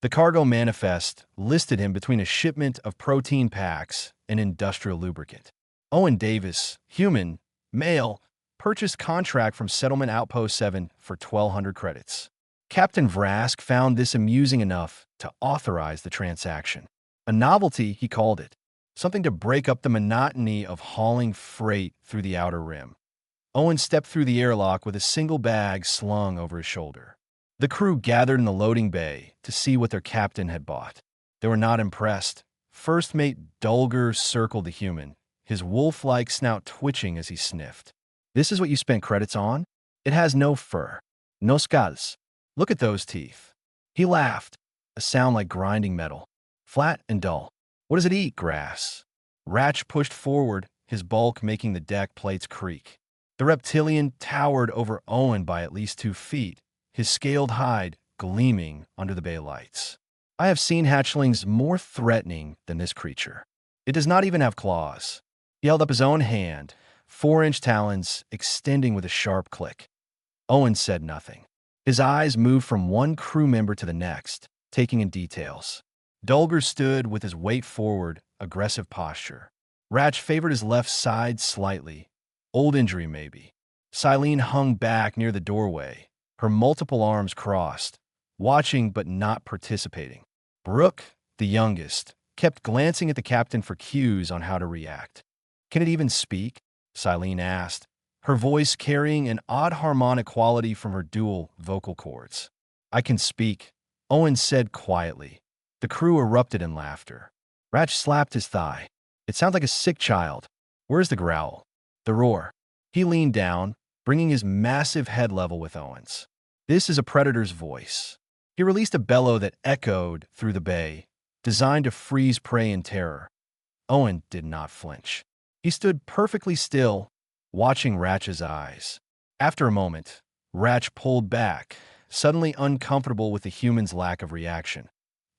The cargo manifest listed him between a shipment of protein packs and industrial lubricant. Owen Davis, human, male, purchased contract from Settlement Outpost 7 for 1,200 credits. Captain Vrask found this amusing enough to authorize the transaction. A novelty, he called it, something to break up the monotony of hauling freight through the outer rim. Owen stepped through the airlock with a single bag slung over his shoulder. The crew gathered in the loading bay to see what their captain had bought. They were not impressed. First mate Dulger circled the human, his wolf-like snout twitching as he sniffed. "This is what you spent credits on? It has no fur. No scales. Look at those teeth." He laughed, a sound like grinding metal. "Flat and dull. What does it eat, grass?" Ratch pushed forward, his bulk making the deck plates creak. The reptilian towered over Owen by at least 2 feet, his scaled hide gleaming under the bay lights. "I have seen hatchlings more threatening than this creature. It does not even have claws." He held up his own hand, 4-inch talons extending with a sharp click. Owen said nothing. His eyes moved from one crew member to the next, taking in details. Dulger stood with his weight forward, aggressive posture. Ratch favored his left side slightly. Old injury, maybe. Silene hung back near the doorway, her multiple arms crossed, watching but not participating. Brooke, the youngest, kept glancing at the captain for cues on how to react. "Can it even speak?" Silene asked, her voice carrying an odd harmonic quality from her dual vocal cords. "I can speak," Owen said quietly. The crew erupted in laughter. Ratch slapped his thigh. "It sounds like a sick child. Where's the growl? The roar?" He leaned down, bringing his massive head level with Owen's. "This is a predator's voice." He released a bellow that echoed through the bay, designed to freeze prey in terror. Owen did not flinch. He stood perfectly still, watching Ratch's eyes. After a moment, Ratch pulled back, suddenly uncomfortable with the human's lack of reaction.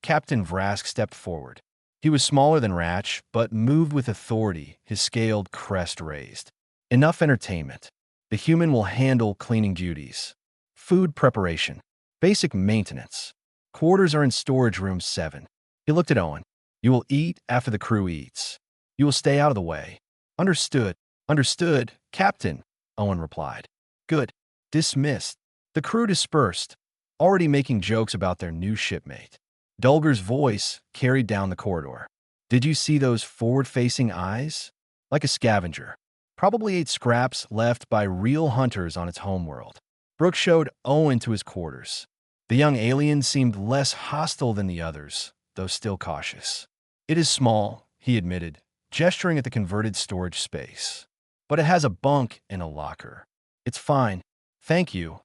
Captain Vrask stepped forward. He was smaller than Ratch, but moved with authority, his scaled crest raised. "Enough entertainment. The human will handle cleaning duties, food preparation, basic maintenance. Quarters are in storage room 7. He looked at Owen. "You will eat after the crew eats. You will stay out of the way." "Understood. Understood, Captain," Owen replied. "Good. Dismissed." The crew dispersed, already making jokes about their new shipmate. Dulger's voice carried down the corridor. "Did you see those forward-facing eyes? Like a scavenger. Probably ate scraps left by real hunters on its homeworld." Brooke showed Owen to his quarters. The young alien seemed less hostile than the others, though still cautious. "It is small," he admitted, gesturing at the converted storage space. "But it has a bunk and a locker. It's fine. Thank you,"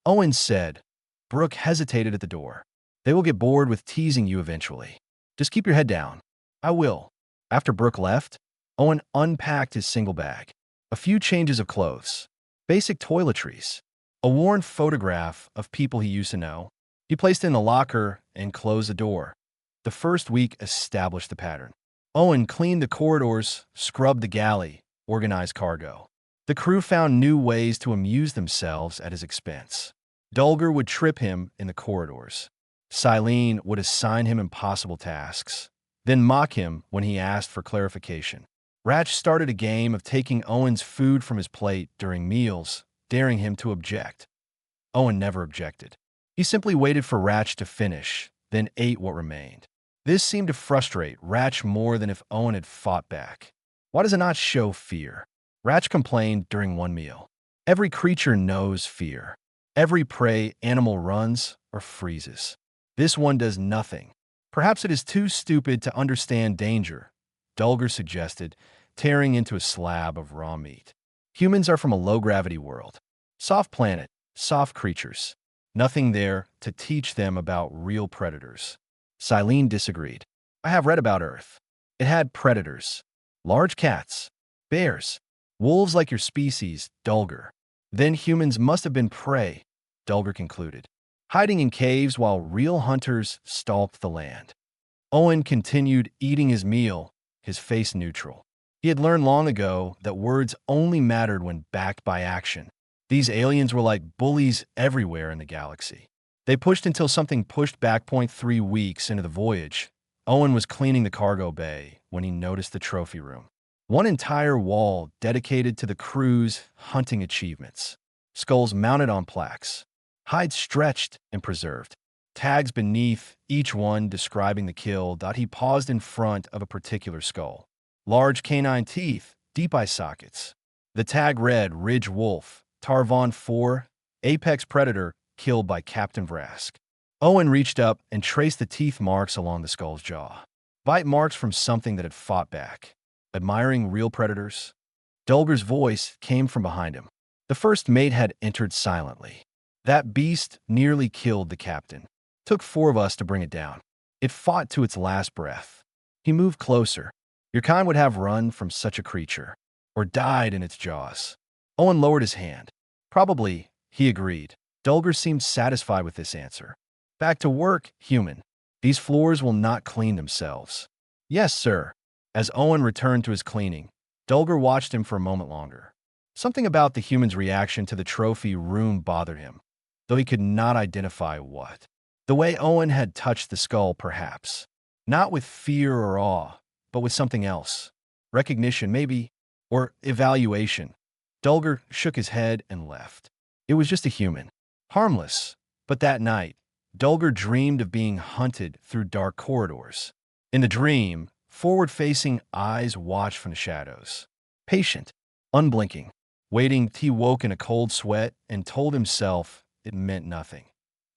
Owen said. Brooke hesitated at the door. "They will get bored with teasing you eventually. Just keep your head down." "I will." After Brooke left, Owen unpacked his single bag. A few changes of clothes, basic toiletries, a worn photograph of people he used to know. He placed it in the locker and closed the door. The first week established the pattern. Owen cleaned the corridors, scrubbed the galley, organized cargo. The crew found new ways to amuse themselves at his expense. Dulger would trip him in the corridors. Silene would assign him impossible tasks, then mock him when he asked for clarification. Ratch started a game of taking Owen's food from his plate during meals, daring him to object. Owen never objected. He simply waited for Ratch to finish, then ate what remained. This seemed to frustrate Ratch more than if Owen had fought back. "Why does it not show fear?" Ratch complained during one meal. "Every creature knows fear. Every prey animal runs or freezes. This one does nothing. Perhaps it is too stupid to understand danger," Dulger suggested, tearing into a slab of raw meat. "Humans are from a low-gravity world. Soft planet, soft creatures. Nothing there to teach them about real predators." Silene disagreed. "I have read about Earth. It had predators. Large cats, bears, wolves like your species, Dulger. Then humans must have been prey," Dulger concluded, hiding in caves while real hunters stalked the land. Owen continued eating his meal, his face neutral. He had learned long ago that words only mattered when backed by action. These aliens were like bullies everywhere in the galaxy. They pushed until something pushed back 0.3 weeks into the voyage. Owen was cleaning the cargo bay when he noticed the trophy room. One entire wall dedicated to the crew's hunting achievements. Skulls mounted on plaques. Hides stretched and preserved. Tags beneath each one describing the kill. He paused in front of a particular skull. Large canine teeth, deep eye sockets. The tag read Ridge Wolf, Tarvon 4, Apex Predator, killed by Captain Vrask. Owen reached up and traced the teeth marks along the skull's jaw. Bite marks from something that had fought back. Admiring real predators? Dulger's voice came from behind him. The first mate had entered silently. That beast nearly killed the captain. Took 4 of us to bring it down. It fought to its last breath. He moved closer. Your kind would have run from such a creature, or died in its jaws. Owen lowered his hand. Probably, he agreed. Dulger seemed satisfied with this answer. Back to work, human. These floors will not clean themselves. Yes, sir. As Owen returned to his cleaning, Dulger watched him for a moment longer. Something about the human's reaction to the trophy room bothered him, though he could not identify what. The way Owen had touched the skull, perhaps. Not with fear or awe, but with something else. Recognition, maybe, or evaluation. Dulger shook his head and left. It was just a human. Harmless. But that night, Dulger dreamed of being hunted through dark corridors. In the dream, forward-facing eyes watched from the shadows. Patient, unblinking, waiting. He woke in a cold sweat and told himself it meant nothing.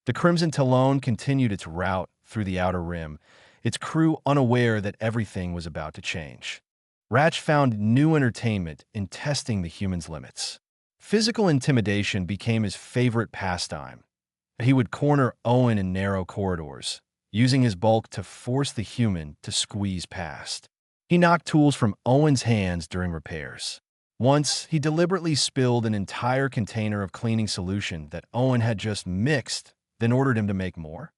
The Crimson Talon continued its route through the Outer Rim, its crew unaware that everything was about to change. Ratch found new entertainment in testing the human's limits. Physical intimidation became his favorite pastime. He would corner Owen in narrow corridors, using his bulk to force the human to squeeze past. He knocked tools from Owen's hands during repairs. Once, he deliberately spilled an entire container of cleaning solution that Owen had just mixed, then ordered him to make more.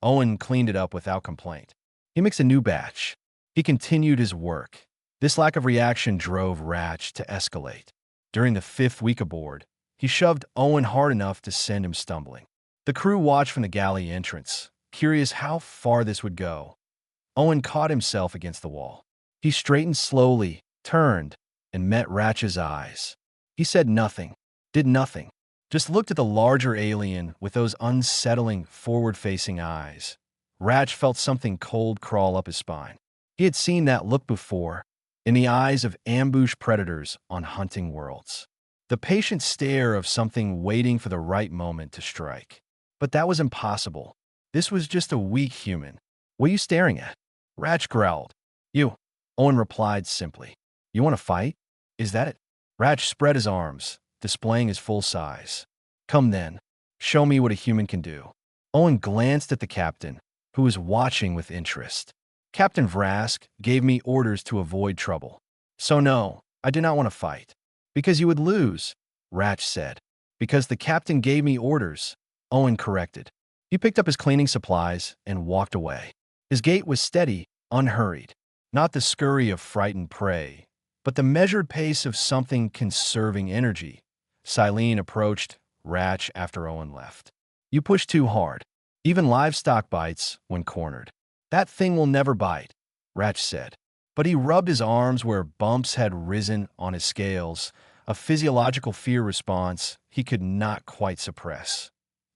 Owen cleaned it up without complaint. He mixed a new batch. He continued his work. This lack of reaction drove Ratch to escalate. During the 5th week aboard, he shoved Owen hard enough to send him stumbling. The crew watched from the galley entrance, curious how far this would go. Owen caught himself against the wall. He straightened slowly, turned, and met Ratch's eyes. He said nothing, did nothing, just looked at the larger alien with those unsettling, forward-facing eyes. Ratch felt something cold crawl up his spine. He had seen that look before, in the eyes of ambushed predators on hunting worlds. The patient stare of something waiting for the right moment to strike. But that was impossible. This was just a weak human. What are you staring at? Ratch growled. You. Owen replied simply. You want to fight? Is that it? Ratch spread his arms, displaying his full size. Come then. Show me what a human can do. Owen glanced at the captain, who was watching with interest. Captain Vrask gave me orders to avoid trouble. So no, I did not want to fight. Because you would lose, Ratch said. Because the captain gave me orders, Owen corrected. He picked up his cleaning supplies and walked away. His gait was steady, unhurried. Not the scurry of frightened prey, but the measured pace of something conserving energy. Silene approached Ratch after Owen left. You push too hard. Even livestock bites when cornered. That thing will never bite, Ratch said. But he rubbed his arms where bumps had risen on his scales, a physiological fear response he could not quite suppress.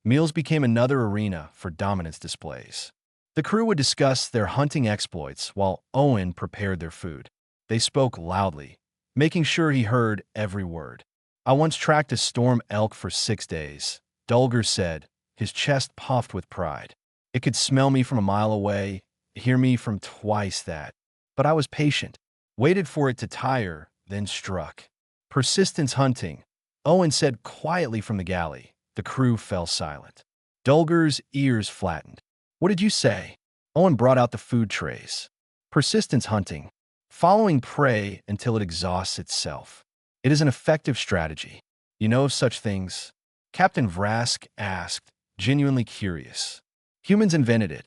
Meals became another arena for dominance displays. The crew would discuss their hunting exploits while Owen prepared their food. They spoke loudly, making sure he heard every word. I once tracked a storm elk for 6 days, Dulger said, his chest puffed with pride. It could smell me from a mile away, hear me from twice that. But I was patient, waited for it to tire, then struck. Persistence hunting, Owen said quietly from the galley. The crew fell silent. Dulger's ears flattened. What did you say? Owen brought out the food trays. Persistence hunting, following prey until it exhausts itself. It is an effective strategy. You know of such things? Captain Vrask asked, genuinely curious. Humans invented it,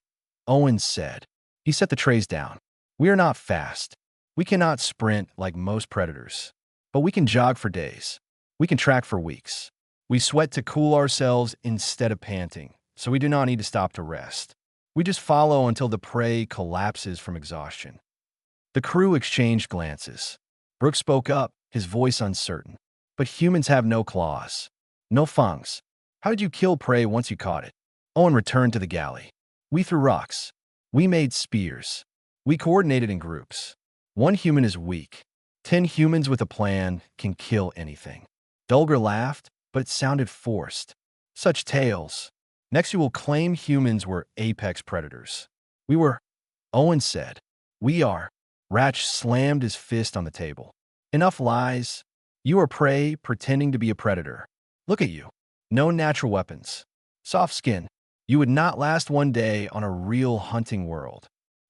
Owen said. He set the trays down. We are not fast. We cannot sprint like most predators. But we can jog for days. We can track for weeks. We sweat to cool ourselves instead of panting. so we do not need to stop to rest. We just follow until the prey collapses from exhaustion. The crew exchanged glances. Brooke spoke up, his voice uncertain. But humans have no claws. No fangs. How did you kill prey once you caught it? Owen returned to the galley. We threw rocks. We made spears. We coordinated in groups. One human is weak. 10 humans with a plan can kill anything. Dulger laughed, but it sounded forced. Such tales. Next you will claim humans were apex predators. We were, Owen said. We are. Ratch slammed his fist on the table. Enough lies. You are prey pretending to be a predator. Look at you. No natural weapons. Soft skin. You would not last one day on a real hunting world.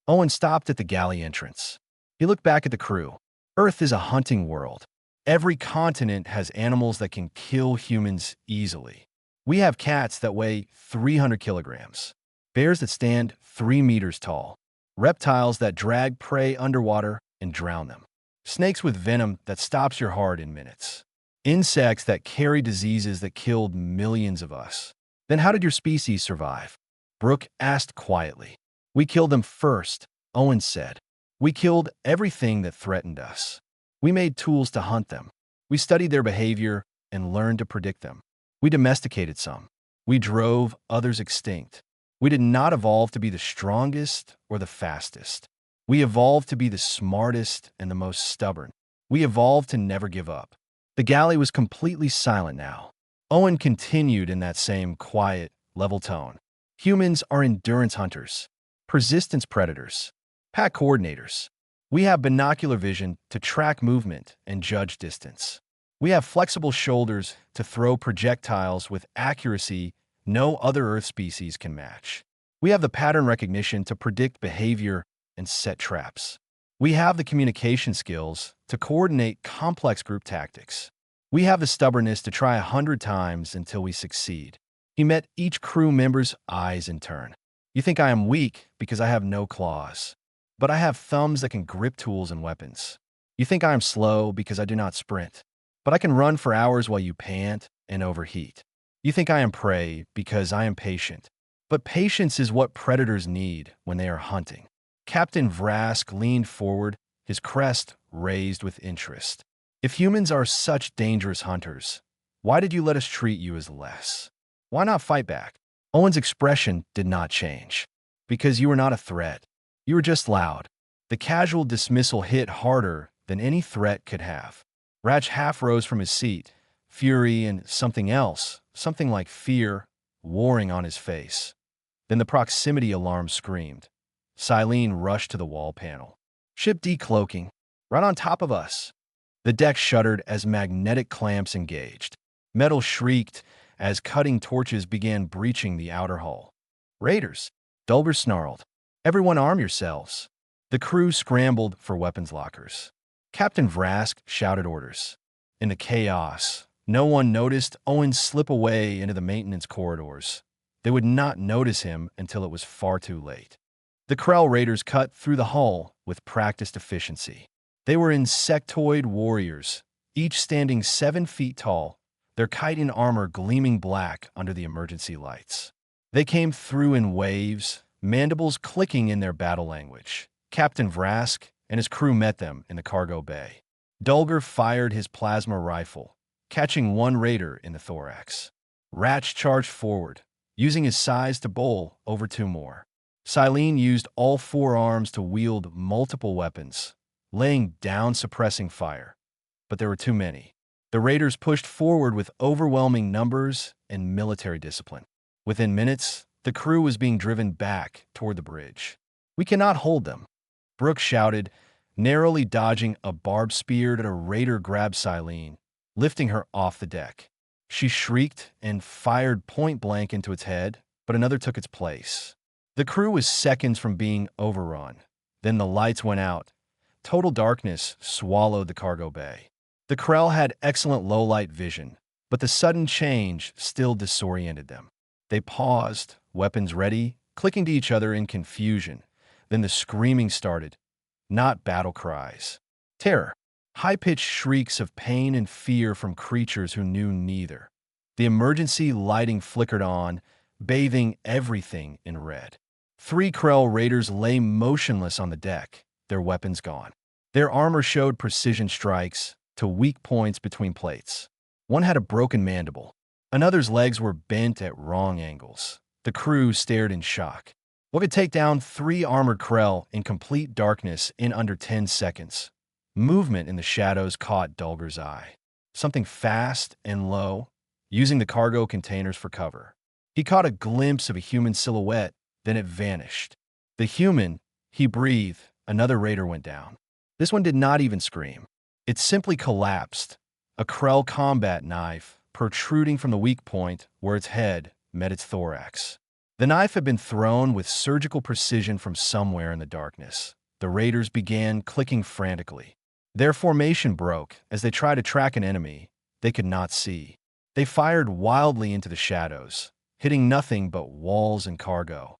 Owen stopped at the galley entrance. He looked back at the crew. Earth is a hunting world. Every continent has animals that can kill humans easily. We have cats that weigh 300 kilograms, bears that stand 3 meters tall, reptiles that drag prey underwater and drown them, snakes with venom that stops your heart in minutes, insects that carry diseases that killed millions of us. Then how did your species survive? Brooke asked quietly. We killed them first, Owen said. We killed everything that threatened us. We made tools to hunt them. We studied their behavior and learned to predict them. We domesticated some. We drove others extinct. We did not evolve to be the strongest or the fastest. We evolved to be the smartest and the most stubborn. We evolved to never give up. The galley was completely silent now. Owen continued in that same quiet, level tone. Humans are endurance hunters, persistence predators, pack coordinators. We have binocular vision to track movement and judge distance. We have flexible shoulders to throw projectiles with accuracy no other Earth species can match. We have the pattern recognition to predict behavior and set traps. We have the communication skills to coordinate complex group tactics. We have the stubbornness to try 100 times until we succeed. He met each crew member's eyes in turn. You think I am weak because I have no claws, but I have thumbs that can grip tools and weapons. You think I am slow because I do not sprint, but I can run for hours while you pant and overheat. You think I am prey because I am patient, but patience is what predators need when they are hunting. Captain Vrask leaned forward, his crest raised with interest. If humans are such dangerous hunters, why did you let us treat you as less? Why not fight back? Owen's expression did not change. Because you were not a threat. You were just loud. The casual dismissal hit harder than any threat could have. Ratch half rose from his seat, fury and something else, something like fear, warring on his face. Then the proximity alarm screamed. Silene rushed to the wall panel. Ship decloaking, right on top of us. The deck shuddered as magnetic clamps engaged. Metal shrieked as cutting torches began breaching the outer hull. Raiders, Dulber snarled. Everyone arm yourselves. The crew scrambled for weapons lockers. Captain Vrask shouted orders. In the chaos, no one noticed Owen slip away into the maintenance corridors. They would not notice him until it was far too late. The Krell Raiders cut through the hull with practiced efficiency. They were insectoid warriors, each standing 7 feet tall, their chitin armor gleaming black under the emergency lights. They came through in waves, mandibles clicking in their battle language. Captain Vrask and his crew met them in the cargo bay. Dulger fired his plasma rifle, catching one raider in the thorax. Ratch charged forward, using his size to bowl over 2 more. Silene used all 4 arms to wield multiple weapons, laying down suppressing fire. But there were too many. The raiders pushed forward with overwhelming numbers and military discipline. Within minutes, the crew was being driven back toward the bridge. We cannot hold them, Brooke shouted, narrowly dodging a barbed spear that a raider grabbed Silene, lifting her off the deck. She shrieked and fired point blank into its head, but another took its place. The crew was seconds from being overrun. Then the lights went out. Total darkness swallowed the cargo bay. The Krell had excellent low-light vision, but the sudden change still disoriented them. They paused, weapons ready, clicking to each other in confusion. Then the screaming started, not battle cries. Terror, high-pitched shrieks of pain and fear from creatures who knew neither. The emergency lighting flickered on, bathing everything in red. 3 Krell raiders lay motionless on the deck, their weapons gone. Their armor showed precision strikes to weak points between plates. One had a broken mandible. Another's legs were bent at wrong angles. The crew stared in shock. What could take down 3 armored Krell in complete darkness in under 10 seconds? Movement in the shadows caught Dulger's eye. Something fast and low, using the cargo containers for cover. He caught a glimpse of a human silhouette, then it vanished. The human, he breathed, another raider went down. This one did not even scream. It simply collapsed, a Krell combat knife protruding from the weak point where its head met its thorax. The knife had been thrown with surgical precision from somewhere in the darkness. The raiders began clicking frantically. Their formation broke as they tried to track an enemy they could not see. They fired wildly into the shadows, hitting nothing but walls and cargo.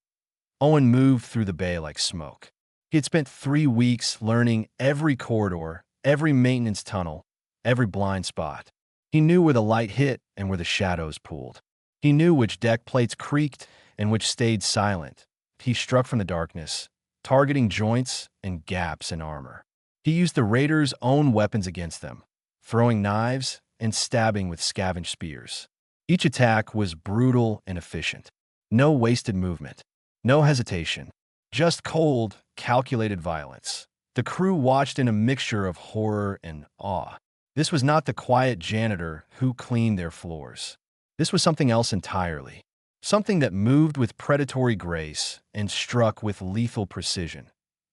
Owen moved through the bay like smoke. He had spent 3 weeks learning every corridor, every maintenance tunnel, every blind spot. He knew where the light hit and where the shadows pooled. He knew which deck plates creaked and which stayed silent. He struck from the darkness, targeting joints and gaps in armor. He used the raiders' own weapons against them, throwing knives and stabbing with scavenged spears. Each attack was brutal and efficient. No wasted movement, no hesitation, just cold, calculated violence. The crew watched in a mixture of horror and awe. This was not the quiet janitor who cleaned their floors. This was something else entirely. Something that moved with predatory grace and struck with lethal precision.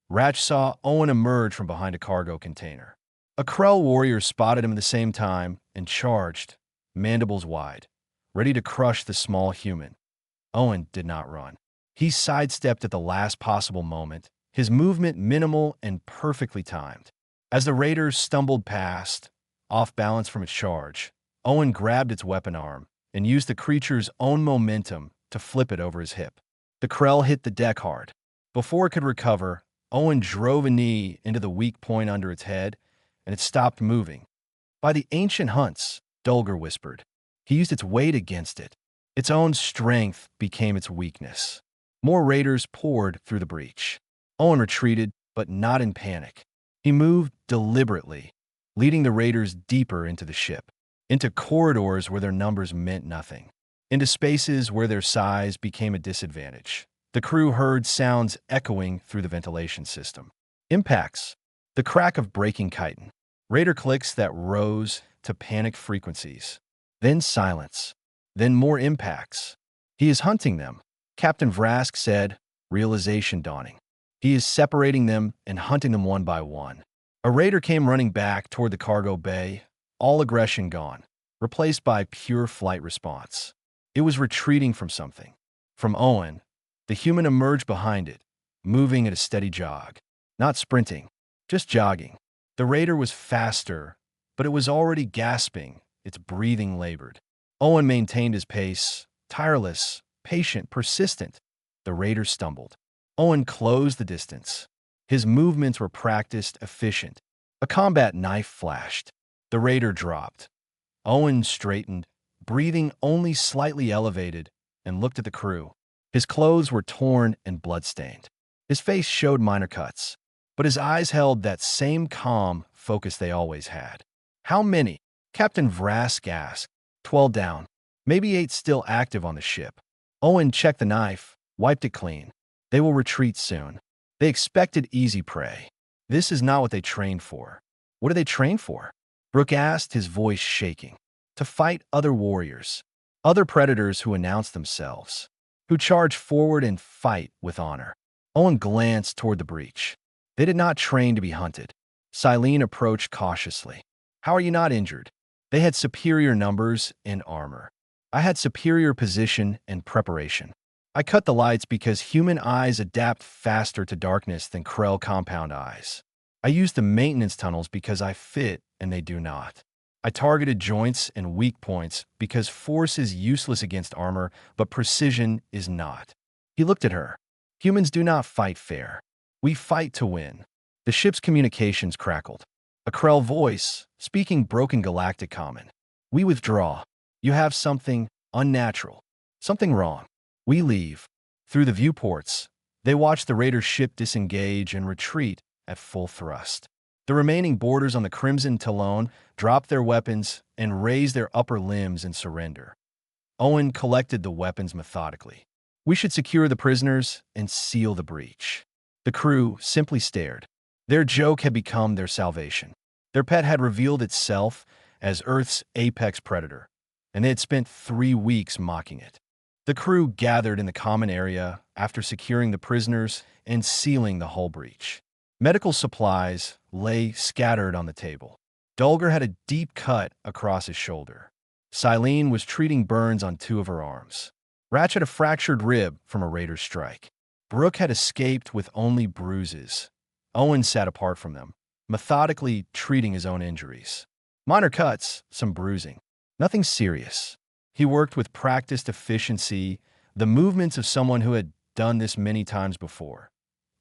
Ratch saw Owen emerge from behind a cargo container. A Krell warrior spotted him at the same time and charged, mandibles wide, ready to crush the small human. Owen did not run. He sidestepped at the last possible moment, his movement minimal and perfectly timed. As the raiders stumbled past, off balance from its charge, Owen grabbed its weapon arm and used the creature's own momentum to flip it over his hip. The Krell hit the deck hard. Before it could recover, Owen drove a knee into the weak point under its head, and it stopped moving. By the ancient hunts, Dulger whispered. He used its weight against it. Its own strength became its weakness. More raiders poured through the breach. Owen retreated, but not in panic. He moved deliberately, leading the raiders deeper into the ship, into corridors where their numbers meant nothing, into spaces where their size became a disadvantage. The crew heard sounds echoing through the ventilation system. Impacts, the crack of breaking chitin, raider clicks that rose to panic frequencies. Then silence, then more impacts. He is hunting them, Captain Vrask said, realization dawning. He is separating them and hunting them one by one. A raider came running back toward the cargo bay, all aggression gone, replaced by pure flight response. It was retreating from something. From Owen, the human emerged behind it, moving at a steady jog. Not sprinting, just jogging. The raider was faster, but it was already gasping, its breathing labored. Owen maintained his pace, tireless, patient, persistent. The raider stumbled. Owen closed the distance. His movements were practiced, efficient. A combat knife flashed. The raider dropped. Owen straightened, breathing only slightly elevated, and looked at the crew. His clothes were torn and bloodstained. His face showed minor cuts, but his eyes held that same calm focus they always had. How many? Captain Vrask asked. 12 down. Maybe 8 still active on the ship. Owen checked the knife, wiped it clean. They will retreat soon. They expected easy prey. This is not what they trained for. What do they train for? Brooke asked, his voice shaking. To fight other warriors, other predators who announce themselves, who charge forward and fight with honor. Owen glanced toward the breach. They did not train to be hunted. Silene approached cautiously. How are you not injured? They had superior numbers and armor. I had superior position and preparation. I cut the lights because human eyes adapt faster to darkness than Krell compound eyes. I used the maintenance tunnels because I fit and they do not. I targeted joints and weak points because force is useless against armor, but precision is not. He looked at her. Humans do not fight fair. We fight to win. The ship's communications crackled. A Krell voice, speaking broken galactic common. We withdraw. You have something unnatural, something wrong. We leave. Through the viewports, they watch the raider ship disengage and retreat at full thrust. The remaining boarders on the Crimson Talon drop their weapons and raise their upper limbs in surrender. Owen collected the weapons methodically. We should secure the prisoners and seal the breach. The crew simply stared. Their joke had become their salvation. Their pet had revealed itself as Earth's apex predator, and they had spent 3 weeks mocking it. The crew gathered in the common area after securing the prisoners and sealing the hull breach. Medical supplies lay scattered on the table. Dulger had a deep cut across his shoulder. Silene was treating burns on 2 of her arms. Ratch had a fractured rib from a raider's strike. Brooke had escaped with only bruises. Owen sat apart from them, methodically treating his own injuries. Minor cuts, some bruising. Nothing serious. He worked with practiced efficiency, the movements of someone who had done this many times before.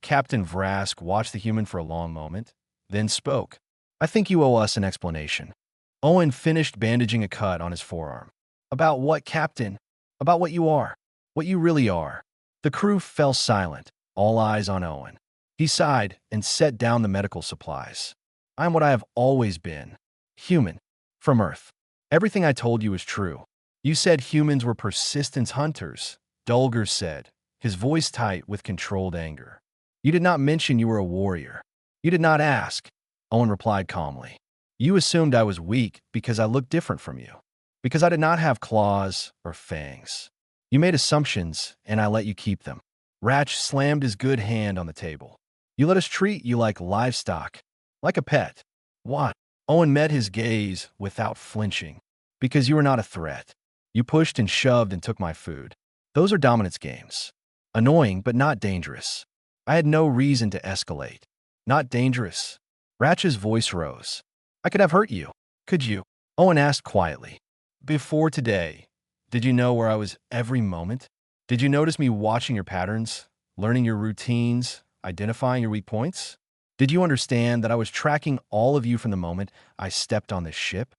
Captain Vrask watched the human for a long moment, then spoke. "I think you owe us an explanation." Owen finished bandaging a cut on his forearm. "About what, Captain? About what you are. What you really are." The crew fell silent, all eyes on Owen. He sighed and set down the medical supplies. "I am what I have always been. Human. From Earth. Everything I told you is true. You said humans were persistence hunters," Dulger said, his voice tight with controlled anger. "You did not mention you were a warrior. You did not ask," Owen replied calmly. "You assumed I was weak because I looked different from you, because I did not have claws or fangs. You made assumptions, and I let you keep them." Ratch slammed his good hand on the table. "You let us treat you like livestock, like a pet." "What?" Owen met his gaze without flinching. "Because you were not a threat. You pushed and shoved and took my food. Those are dominance games. Annoying, but not dangerous. I had no reason to escalate. Not dangerous." Ratch's voice rose. "I could have hurt you. Could you?" Owen asked quietly. "Before today, did you know where I was every moment? Did you notice me watching your patterns, learning your routines, identifying your weak points? Did you understand that I was tracking all of you from the moment I stepped on this ship?"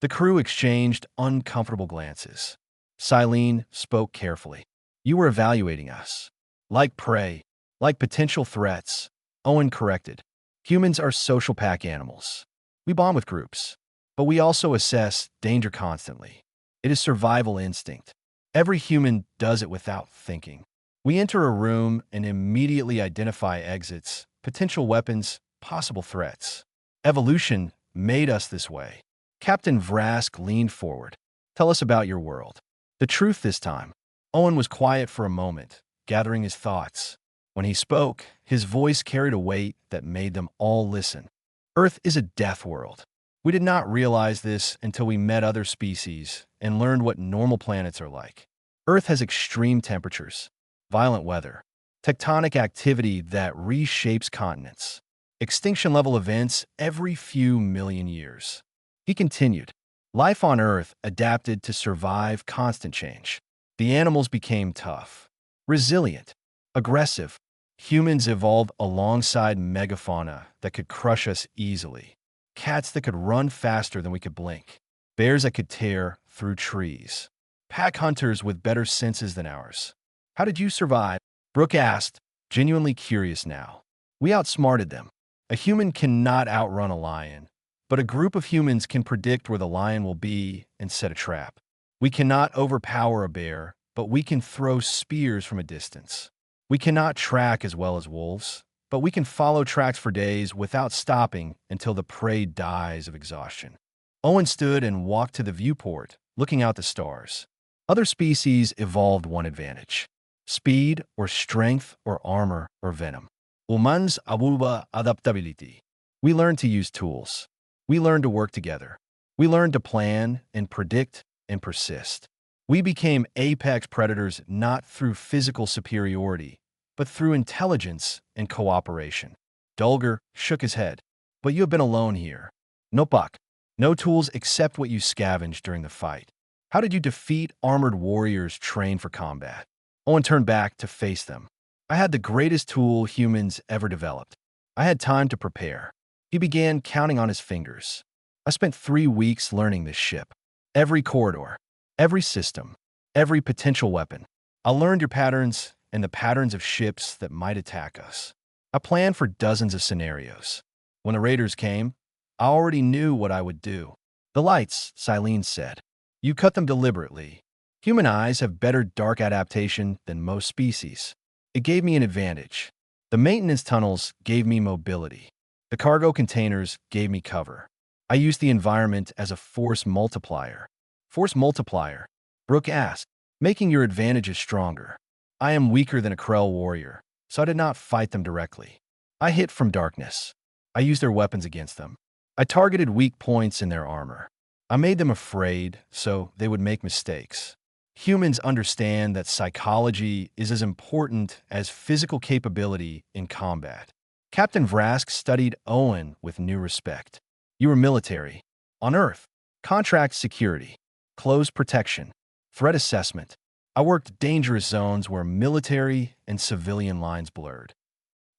The crew exchanged uncomfortable glances. Silene spoke carefully. "You were evaluating us. Like prey, like potential threats." Owen corrected. "Humans are social pack animals. We bond with groups, but we also assess danger constantly. It is survival instinct. Every human does it without thinking. We enter a room and immediately identify exits, potential weapons, possible threats. Evolution made us this way." Captain Vrask leaned forward. "Tell us about your world. The truth this time." Owen was quiet for a moment, gathering his thoughts. When he spoke, his voice carried a weight that made them all listen. "Earth is a death world. We did not realize this until we met other species and learned what normal planets are like. Earth has extreme temperatures, violent weather, tectonic activity that reshapes continents, extinction-level events every few million years." He continued. "Life on Earth adapted to survive constant change. The animals became tough, resilient, aggressive. Humans evolved alongside megafauna that could crush us easily. Cats that could run faster than we could blink. Bears that could tear through trees. Pack hunters with better senses than ours. How did you survive?" Brooke asked, genuinely curious now. "We outsmarted them. A human cannot outrun a lion, but a group of humans can predict where the lion will be and set a trap. We cannot overpower a bear, but we can throw spears from a distance. We cannot track as well as wolves, but we can follow tracks for days without stopping until the prey dies of exhaustion." Owen stood and walked to the viewport, looking out the stars. Other species evolved one advantage: speed or strength or armor or venom. Humans evolved adaptability. We learned to use tools. We learned to work together. We learned to plan and predict and persist. We became apex predators not through physical superiority, but through intelligence and cooperation. Dulger shook his head. "But you have been alone here. No puck. No tools except what you scavenged during the fight. How did you defeat armored warriors trained for combat?" Owen turned back to face them. "I had the greatest tool humans ever developed. I had time to prepare." He began counting on his fingers. "I spent 3 weeks learning this ship. Every corridor, every system, every potential weapon. I learned your patterns and the patterns of ships that might attack us. I planned for dozens of scenarios. When the raiders came, I already knew what I would do. The lights, Silene said. You cut them deliberately. Human eyes have better dark adaptation than most species. It gave me an advantage. The maintenance tunnels gave me mobility. The cargo containers gave me cover. I used the environment as a force multiplier. Force multiplier? Brooke asked, making your advantages stronger. I am weaker than a Krell warrior, so I did not fight them directly. I hit from darkness. I used their weapons against them. I targeted weak points in their armor. I made them afraid, so they would make mistakes. Humans understand that psychology is as important as physical capability in combat. Captain Vrask studied Owen with new respect. You were military. On Earth, contract security, close protection, threat assessment. I worked dangerous zones where military and civilian lines blurred.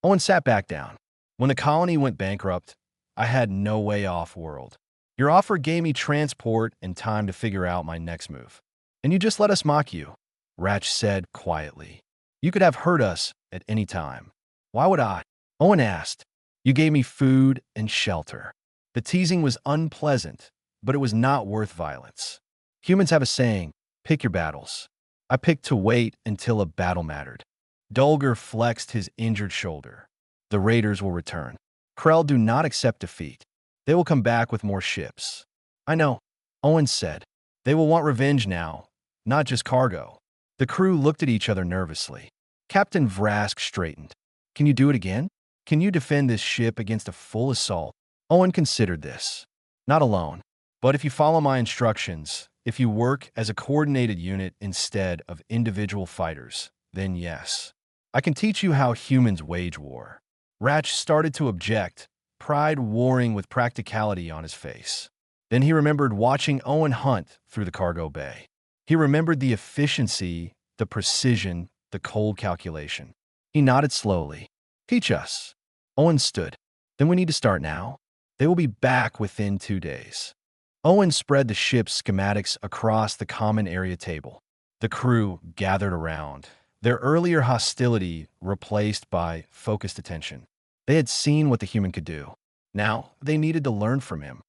Owen sat back down. When the colony went bankrupt, I had no way off-world. Your offer gave me transport and time to figure out my next move. And you just let us mock you, Ratch said quietly. You could have hurt us at any time. Why would I? Owen asked. You gave me food and shelter. The teasing was unpleasant, but it was not worth violence. Humans have a saying, pick your battles. I picked to wait until a battle mattered. Dulgar flexed his injured shoulder. The raiders will return. Krell do not accept defeat. They will come back with more ships. I know, Owen said. They will want revenge now, not just cargo. The crew looked at each other nervously. Captain Vrask straightened. Can you do it again? Can you defend this ship against a full assault? Owen considered this. Not alone. But if you follow my instructions, if you work as a coordinated unit instead of individual fighters, then yes. I can teach you how humans wage war. Ratch started to object, pride warring with practicality on his face. Then he remembered watching Owen hunt through the cargo bay. He remembered the efficiency, the precision, the cold calculation. He nodded slowly. Teach us. Owen stood. Then we need to start now. They will be back within 2 days. Owen spread the ship's schematics across the common area table. The crew gathered around, their earlier hostility replaced by focused attention. They had seen what the human could do. Now, they needed to learn from him.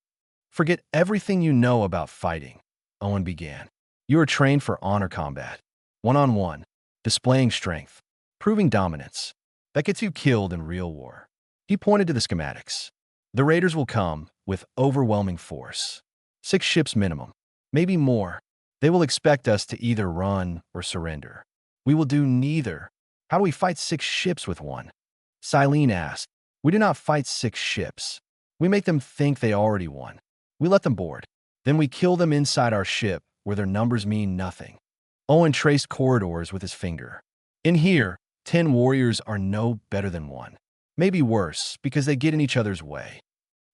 Forget everything you know about fighting, Owen began. You are trained for honor combat. One-on-one, displaying strength, proving dominance. That gets you killed in real war. He pointed to the schematics. The raiders will come with overwhelming force. 6 ships minimum, maybe more. They will expect us to either run or surrender. We will do neither. How do we fight 6 ships with one? Silene asked. We do not fight 6 ships. We make them think they already won. We let them board. Then we kill them inside our ship where their numbers mean nothing. Owen traced corridors with his finger. In here, 10 warriors are no better than 1. Maybe worse, because they get in each other's way.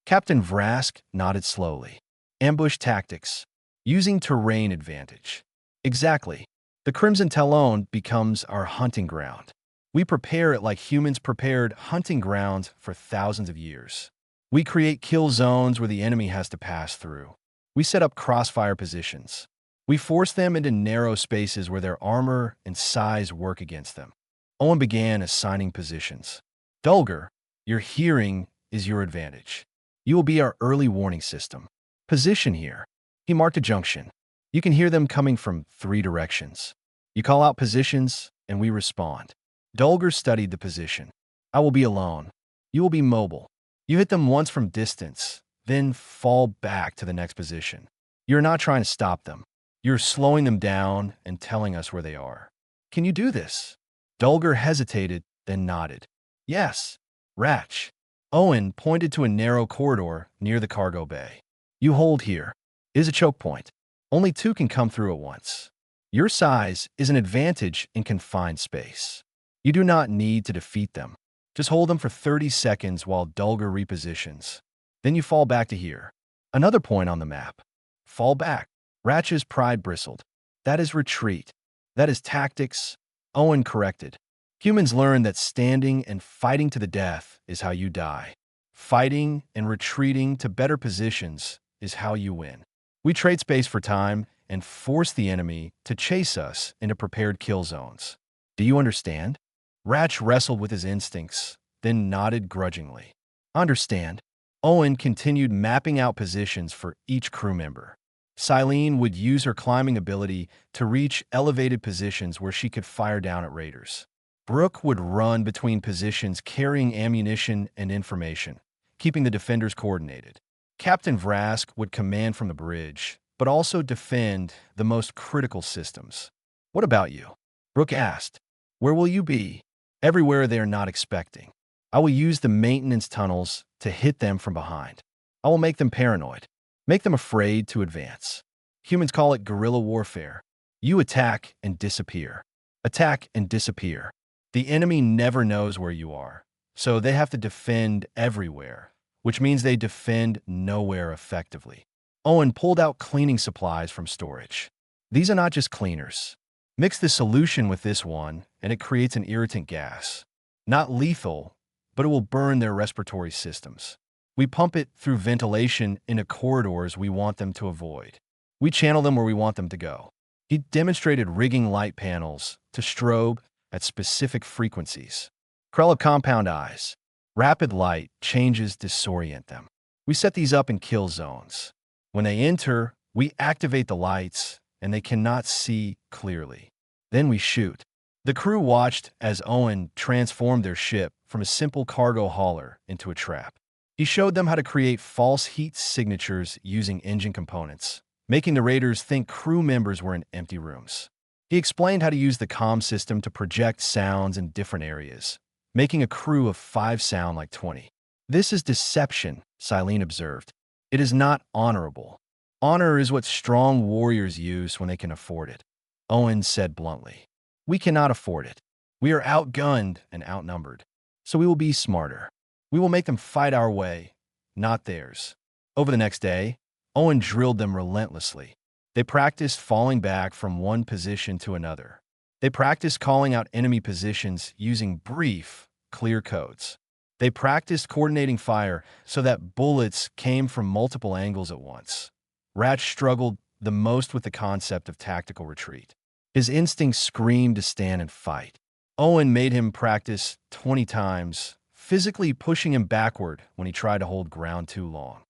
Captain Vrask nodded slowly. Ambush tactics. Using terrain advantage. Exactly. The Crimson Talon becomes our hunting ground. We prepare it like humans prepared hunting grounds for thousands of years. We create kill zones where the enemy has to pass through. We set up crossfire positions. We force them into narrow spaces where their armor and size work against them. Owen began assigning positions. Dulgar, your hearing is your advantage. You will be our early warning system. Position here. He marked a junction. You can hear them coming from 3 directions. You call out positions, and we respond. Dulgar studied the position. I will be alone. You will be mobile. You hit them once from distance, then fall back to the next position. You're not trying to stop them. You're slowing them down and telling us where they are. Can you do this? Dulgar hesitated, then nodded. Yes. Ratch. Owen pointed to a narrow corridor near the cargo bay. You hold here. It is a choke point. Only 2 can come through at once. Your size is an advantage in confined space. You do not need to defeat them. Just hold them for 30 seconds while Dulgar repositions. Then you fall back to here. Another point on the map. Fall back. Ratch's pride bristled. That is retreat. That is tactics. Owen corrected. Humans learn that standing and fighting to the death is how you die. Fighting and retreating to better positions is how you win. We trade space for time, and force the enemy to chase us into prepared kill zones. Do you understand? Ratch wrestled with his instincts, then nodded grudgingly. Understand. Owen continued mapping out positions for each crew member. Silene would use her climbing ability to reach elevated positions where she could fire down at raiders. Brooke would run between positions carrying ammunition and information, keeping the defenders coordinated. Captain Vrask would command from the bridge, but also defend the most critical systems. What about you? Brooke asked. Where will you be? Everywhere they are not expecting. I will use the maintenance tunnels to hit them from behind. I will make them paranoid, make them afraid to advance. Humans call it guerrilla warfare. You attack and disappear. Attack and disappear. The enemy never knows where you are, so they have to defend everywhere, which means they defend nowhere effectively. Owen pulled out cleaning supplies from storage. These are not just cleaners. Mix the solution with this one, and it creates an irritant gas. Not lethal, but it will burn their respiratory systems. We pump it through ventilation into corridors we want them to avoid. We channel them where we want them to go. He demonstrated rigging light panels to strobe at specific frequencies. Krell of compound eyes. Rapid light changes disorient them. We set these up in kill zones. When they enter, we activate the lights, and they cannot see clearly. Then we shoot. The crew watched as Owen transformed their ship from a simple cargo hauler into a trap. He showed them how to create false heat signatures using engine components, making the raiders think crew members were in empty rooms. He explained how to use the comm system to project sounds in different areas, making a crew of 5 sound like 20. This is deception, Silene observed. It is not honorable. Honor is what strong warriors use when they can afford it. Owen said bluntly. We cannot afford it. We are outgunned and outnumbered. So we will be smarter. We will make them fight our way, not theirs. Over the next day, Owen drilled them relentlessly. They practiced falling back from one position to another. They practiced calling out enemy positions using brief, clear codes. They practiced coordinating fire so that bullets came from multiple angles at once. Ratch struggled the most with the concept of tactical retreat. His instincts screamed to stand and fight. Owen made him practice 20 times, physically pushing him backward when he tried to hold ground too long.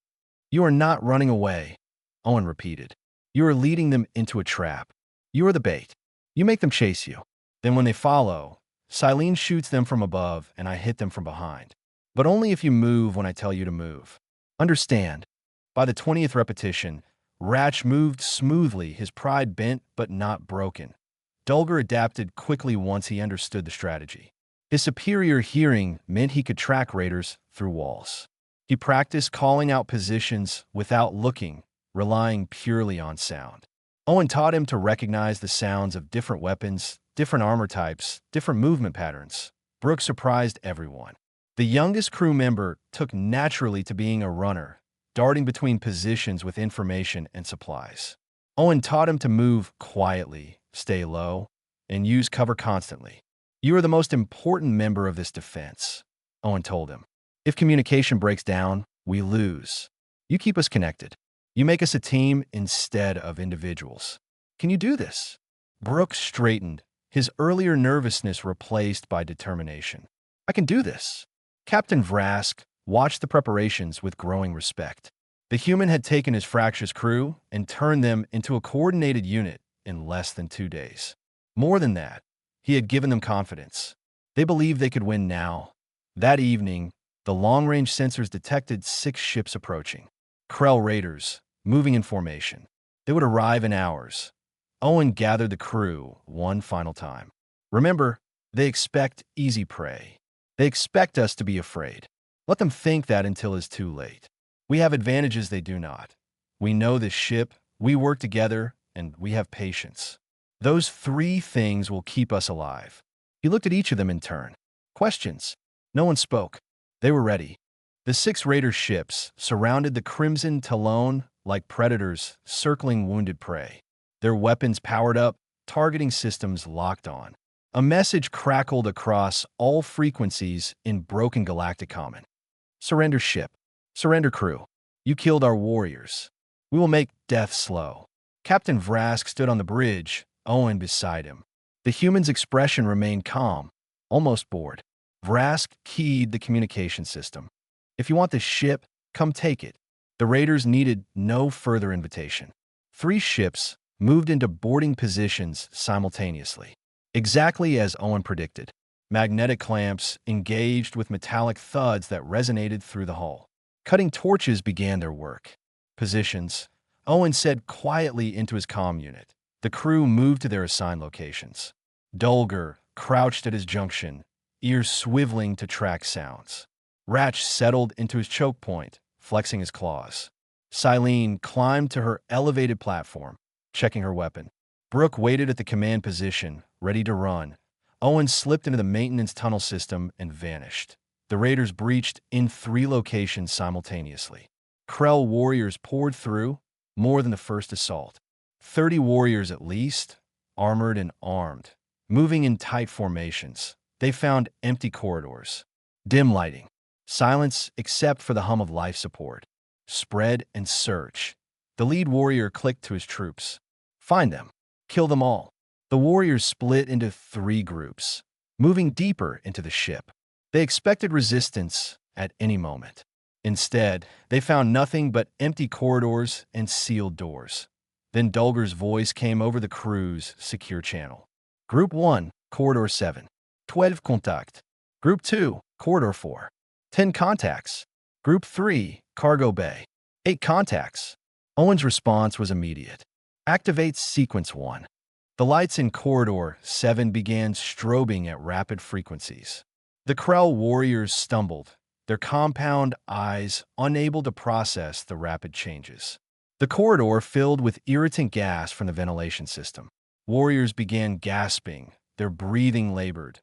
You are not running away, Owen repeated. You are leading them into a trap. You are the bait. You make them chase you. Then when they follow, Silene shoots them from above and I hit them from behind. But only if you move when I tell you to move. Understand? By the 20th repetition, Ratch moved smoothly, his pride bent but not broken. Dulgar adapted quickly once he understood the strategy. His superior hearing meant he could track raiders through walls. He practiced calling out positions without looking, relying purely on sound. Owen taught him to recognize the sounds of different weapons, different armor types, different movement patterns. Brooke surprised everyone. The youngest crew member took naturally to being a runner, darting between positions with information and supplies. Owen taught him to move quietly, stay low, and use cover constantly. You are the most important member of this defense, Owen told him. If communication breaks down, we lose. You keep us connected. You make us a team instead of individuals. Can you do this? Brooke straightened, his earlier nervousness replaced by determination. I can do this. Captain Vrask watched the preparations with growing respect. The human had taken his fractious crew and turned them into a coordinated unit in less than 2 days. More than that, he had given them confidence. They believed they could win now. That evening, the long-range sensors detected 6 ships approaching. Krell raiders, moving in formation. They would arrive in hours. Owen gathered the crew one final time. Remember, they expect easy prey. They expect us to be afraid. Let them think that until it's too late. We have advantages they do not. We know this ship, we work together, and we have patience. Those 3 things will keep us alive. He looked at each of them in turn. Questions. No one spoke. They were ready. The 6 raider ships surrounded the Crimson Talon like predators circling wounded prey. Their weapons powered up, targeting systems locked on. A message crackled across all frequencies in broken galactic common. Surrender ship. Surrender crew. You killed our warriors. We will make death slow. Captain Vrask stood on the bridge, Owen beside him. The human's expression remained calm, almost bored. Vrask keyed the communication system. If you want the ship, come take it. The raiders needed no further invitation. 3 ships moved into boarding positions simultaneously. Exactly as Owen predicted, magnetic clamps engaged with metallic thuds that resonated through the hull. Cutting torches began their work. Positions, Owen said quietly into his comm unit. The crew moved to their assigned locations. Dulger crouched at his junction, ears swiveling to track sounds. Ratch settled into his choke point, flexing his claws. Silene climbed to her elevated platform, checking her weapon. Brooke waited at the command position, ready to run. Owen slipped into the maintenance tunnel system and vanished. The raiders breached in 3 locations simultaneously. Krell warriors poured through, more than the first assault. 30 warriors at least, armored and armed, moving in tight formations. They found empty corridors, dim lighting, silence except for the hum of life support. Spread and search. The lead warrior clicked to his troops. Find them. Kill them all. The warriors split into 3 groups, moving deeper into the ship. They expected resistance at any moment. Instead, they found nothing but empty corridors and sealed doors. Then Dulger's voice came over the crew's secure channel. Group 1, Corridor 7. 12 contact. Group 2, Corridor 4. 10 contacts. Group 3, Cargo Bay. 8 contacts. Owen's response was immediate. Activate Sequence 1. The lights in Corridor 7 began strobing at rapid frequencies. The Krell warriors stumbled, their compound eyes unable to process the rapid changes. The corridor filled with irritant gas from the ventilation system. Warriors began gasping, their breathing labored.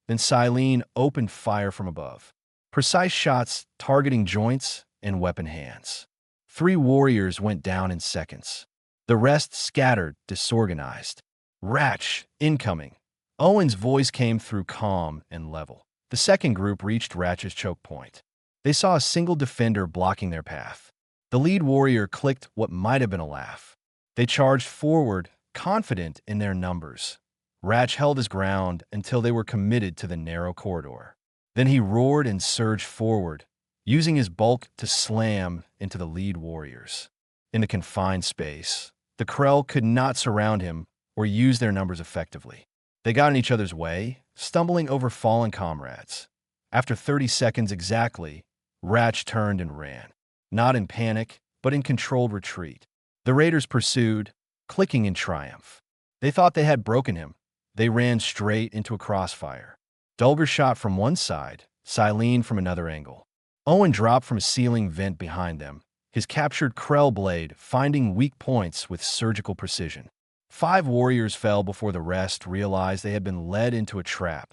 Then Silene opened fire from above. Precise shots targeting joints and weapon hands. 3 warriors went down in seconds. The rest scattered, disorganized. Ratch, incoming. Owen's voice came through calm and level. The second group reached Ratch's choke point. They saw a single defender blocking their path. The lead warrior clicked what might have been a laugh. They charged forward, confident in their numbers. Ratch held his ground until they were committed to the narrow corridor. Then he roared and surged forward, using his bulk to slam into the lead warriors. In the confined space, the Krell could not surround him or use their numbers effectively. They got in each other's way, stumbling over fallen comrades. After 30 seconds exactly, Ratch turned and ran, not in panic, but in controlled retreat. The raiders pursued, clicking in triumph. They thought they had broken him. They ran straight into a crossfire. Dulger shot from one side, Silene from another angle. Owen dropped from a ceiling vent behind them, his captured Krell blade finding weak points with surgical precision. 5 warriors fell before the rest realized they had been led into a trap.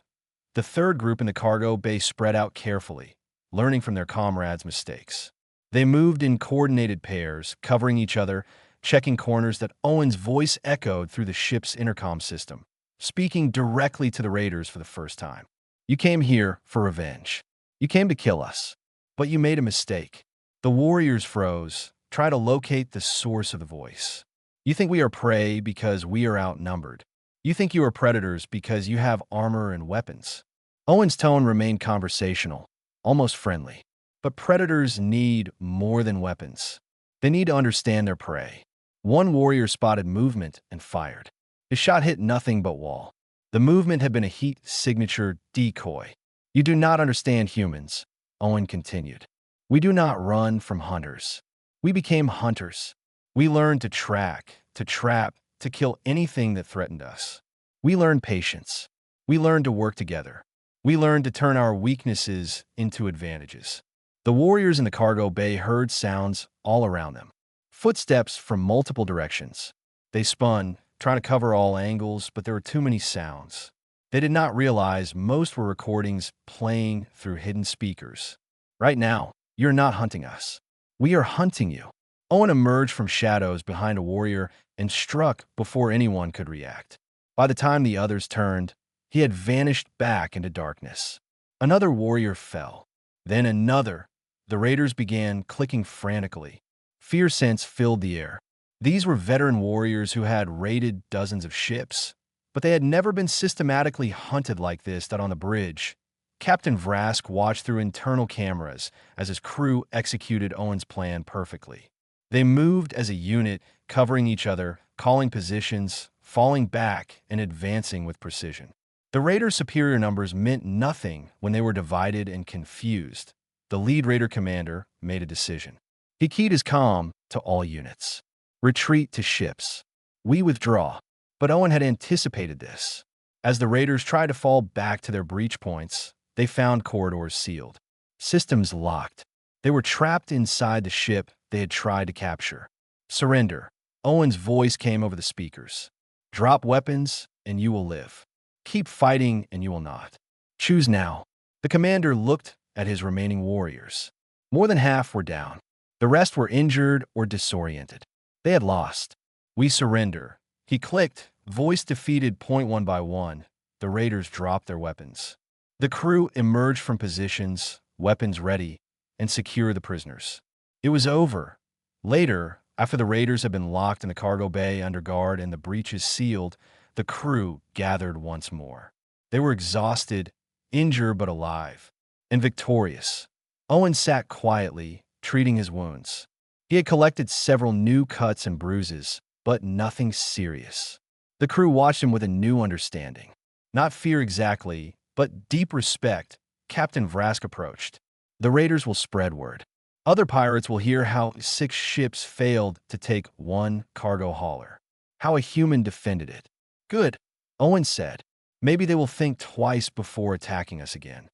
The third group in the cargo bay spread out carefully, learning from their comrades' mistakes. They moved in coordinated pairs, covering each other, checking corners that Owen's voice echoed through the ship's intercom system, speaking directly to the raiders for the first time. You came here for revenge. You came to kill us. But you made a mistake. The warriors froze, trying to locate the source of the voice. You think we are prey because we are outnumbered. You think you are predators because you have armor and weapons. Owen's tone remained conversational, almost friendly. But predators need more than weapons. They need to understand their prey. One warrior spotted movement and fired. His shot hit nothing but wall. The movement had been a heat signature decoy. You do not understand humans, Owen continued. We do not run from hunters. We became hunters. We learned to track, to trap, to kill anything that threatened us. We learned patience. We learned to work together. We learned to turn our weaknesses into advantages. The warriors in the cargo bay heard sounds all around them. Footsteps from multiple directions. They spun, trying to cover all angles, but there were too many sounds. They did not realize most were recordings playing through hidden speakers. Right now, you're not hunting us. We are hunting you. Owen emerged from shadows behind a warrior and struck before anyone could react. By the time the others turned, he had vanished back into darkness. Another warrior fell. Then another. The raiders began clicking frantically. Fear sense filled the air. These were veteran warriors who had raided dozens of ships, but they had never been systematically hunted like this out on the bridge. Captain Vrask watched through internal cameras as his crew executed Owen's plan perfectly. They moved as a unit, covering each other, calling positions, falling back, and advancing with precision. The Raiders' superior numbers meant nothing when they were divided and confused. The lead Raider commander made a decision. He keyed his comm to all units. Retreat to ships. We withdraw. But Owen had anticipated this. As the Raiders tried to fall back to their breach points, they found corridors sealed. Systems locked. They were trapped inside the ship they had tried to capture. Surrender. Owen's voice came over the speakers. Drop weapons, and you will live. Keep fighting, and you will not. Choose now. The commander looked at his remaining warriors. More than half were down. The rest were injured or disoriented. They had lost. We surrender. He clicked, voice defeated point one by one. The Raiders dropped their weapons. The crew emerged from positions, weapons ready, and secure the prisoners. It was over. Later, after the Raiders had been locked in the cargo bay under guard and the breaches sealed, the crew gathered once more. They were exhausted, injured but alive, and victorious. Owen sat quietly, treating his wounds. He had collected several new cuts and bruises, but nothing serious. The crew watched him with a new understanding. Not fear exactly, but deep respect. Captain Vrask approached. The Raiders will spread word. Other pirates will hear how 6 ships failed to take one cargo hauler. How a human defended it. Good, Owen said. Maybe they will think twice before attacking us again.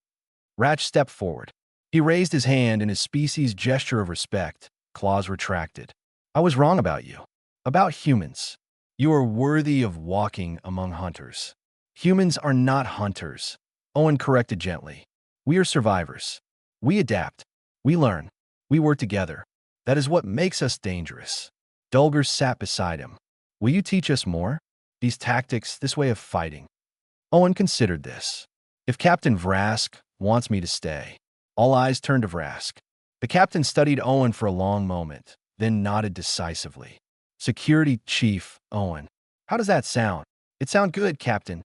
Ratch stepped forward. He raised his hand in his species' gesture of respect, claws retracted. I was wrong about you. About humans. You are worthy of walking among hunters. Humans are not hunters, Owen corrected gently. We are survivors. We adapt. We learn. We work together. That is what makes us dangerous. Dulger sat beside him. Will you teach us more? These tactics, this way of fighting. Owen considered this. If Captain Vrask wants me to stay. All eyes turned to Vrask. The captain studied Owen for a long moment, then nodded decisively. Security Chief Owen. How does that sound? It sounds good, Captain.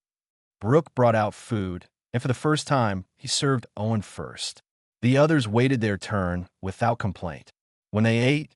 Brooke brought out food, and for the first time, he served Owen first. The others waited their turn without complaint. When they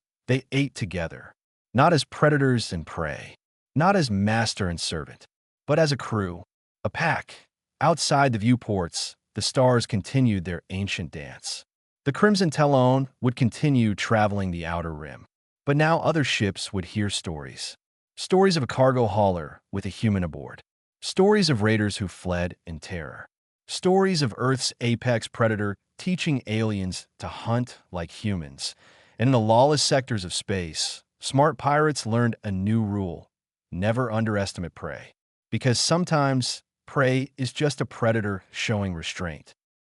ate together. Not as predators and prey. Not as master and servant, but as a crew, a pack. Outside the viewports, the stars continued their ancient dance. The Crimson Talon would continue traveling the outer rim. But now other ships would hear stories. Stories of a cargo hauler with a human aboard. Stories of raiders who fled in terror. Stories of Earth's apex predator teaching aliens to hunt like humans. And in the lawless sectors of space, smart pirates learned a new rule. Never underestimate prey. Because sometimes, prey is just a predator showing restraint.